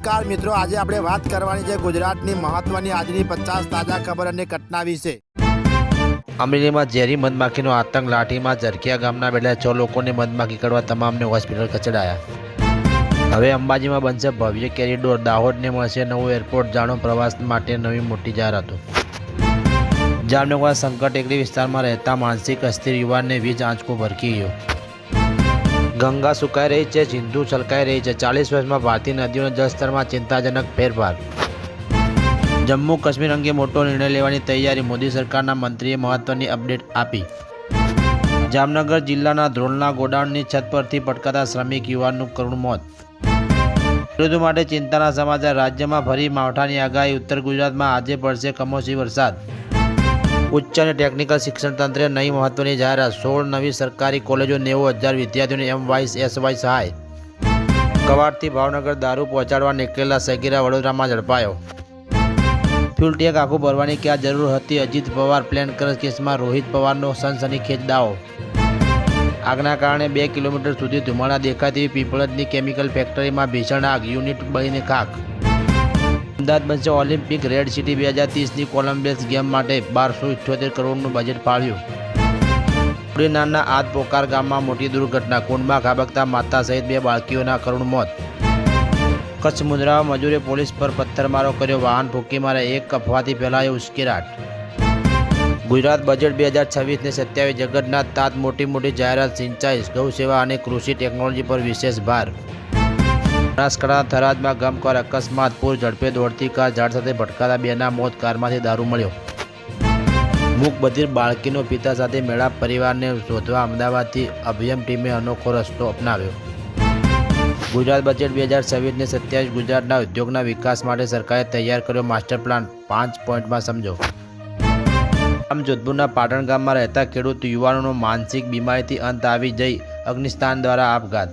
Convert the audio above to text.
નમસ્કાર મિત્રો, આજે આપણે વાત કરવાની છે ગુજરાતની મહત્વની આજની 50 તાજા ખબર અને ઘટના વિશે। અમરેલીમાં ઝેરી મધમાખીનો આતંક, લાઠીમાં ઝરખિયા ગામના બેઠા 6 લોકોને મધમાખી કરડવા તમામને હોસ્પિટલ ખસેડાયા। હવે અંબાજીમાં બનશે ભવ્ય કેરીડોર, દાહોદને મળશે નવું એરપોર્ટ, જાણો પ્રવાસ માટે નવી મોટી જાહેરાતો। જામનગરના સંકટ ટેકરી વિસ્તારમાં રહેતા માનસિક અસ્થિર યુવાનને વીજ આંચકો ભરકી ગયો। ગંગા સુકાઈ રહી છે, સિંધુ છલકાઈ રહી છે, 40 વર્ષમાં ભારતીય નદીઓના જળસ્તરમાં ચિંતાજનક ફેરફાર। જમ્મુ કાશ્મીર અંગે મોટો નિર્ણય લેવાની તૈયારી, મોદી સરકારના મંત્રીએ મહત્વની અપડેટ આપી। જામનગર જિલ્લાના ધ્રોલના ગોડાઉનની છત પરથી પટકાતા શ્રમિક યુવાનનું કરુણ મોત। ખેડૂતો માટે ચિંતાના સમાચાર, રાજ્યમાં ફરી માવઠાની આગાહી, ઉત્તર ગુજરાતમાં આજે પડશે કમોસમી વરસાદ। ઉચ્ચ અને ટેકનિકલ શિક્ષણ તંત્રે નવી મહત્વની જાહેરાત, 16 નવી સરકારી કોલેજો, 90,000 વિદ્યાર્થીઓને MYSY સહાય। કવાડથી ભાવનગર દારૂ પહોંચાડવા નીકળેલા સગીરા વડોદરામાં ઝડપાયો। ફ્યુલ ટેન્ક આખું ભરવાની ક્યાં જરૂર હતી? અજીત પવાર પ્લેન ક્રેશ કેસમાં રોહિત પવારનો સનસનીખેજ દાવો। આગના કારણે 2 કિલોમીટર સુધી ધુમાડા દેખાય તેવી પીપળજની કેમિકલ ફેક્ટરીમાં ભીષણ આગ, યુનિટ બળીને ખાખ। અમદાવાદ બનશે ઓલિમ્પિક રેડ સિટી, 2030ની કોમનવેલ્થ ગેમ માટે 1278 કરોડનું બજેટ ફાળવ્યું। કોડીનારના આદપોકાર ગામમાં મોટી દુર્ઘટના, કુંડમાં ખાબકતા માતા સહિત 2 બાળકીઓના કરુણ મોત। કચ્છ મુંદ્રામાં મજૂરે પોલીસ પર પથ્થરમારો કર્યો, વાહન ફૂંકી માર્યા, એક અફવાથી ફેલાયો ઉશ્કેરાટ। ગુજરાત બજેટ 2026 ને 27, જગન્નાથ તાત મોટી જાહેરાત, સિંચાઈ, ગૌસેવા અને કૃષિ ટેકનોલોજી પર વિશેષ ભાર। બનાસકાંઠાના થરાદમાં ગમખ્વાર અકસ્માત, પૂર ઝડપે દોડતી કાર ઝાડ સાથે ભટકાતા 2ના મોત, કારમાંથી દારૂ મળ્યો। મૂક બધિર બાળકીનો પિતા સાથે મેળાપ, પરિવારને શોધવા અમદાવાદથી અભિયમ ટીમે અનોખો રસ્તો અપનાવ્યો। ગુજરાત બજેટ 2026 ને 27, ગુજરાતના ઉદ્યોગના વિકાસ માટે સરકારે તૈયાર કર્યો માસ્ટર પ્લાન, 5 પોઈન્ટમાં સમજો। જોધપુરના પાટણ ગામમાં રહેતા ખેડૂત યુવાનોનો માનસિક બીમારીથી અંત આવી જઈ અગ્નિસ્થાન દ્વારા આપઘાત।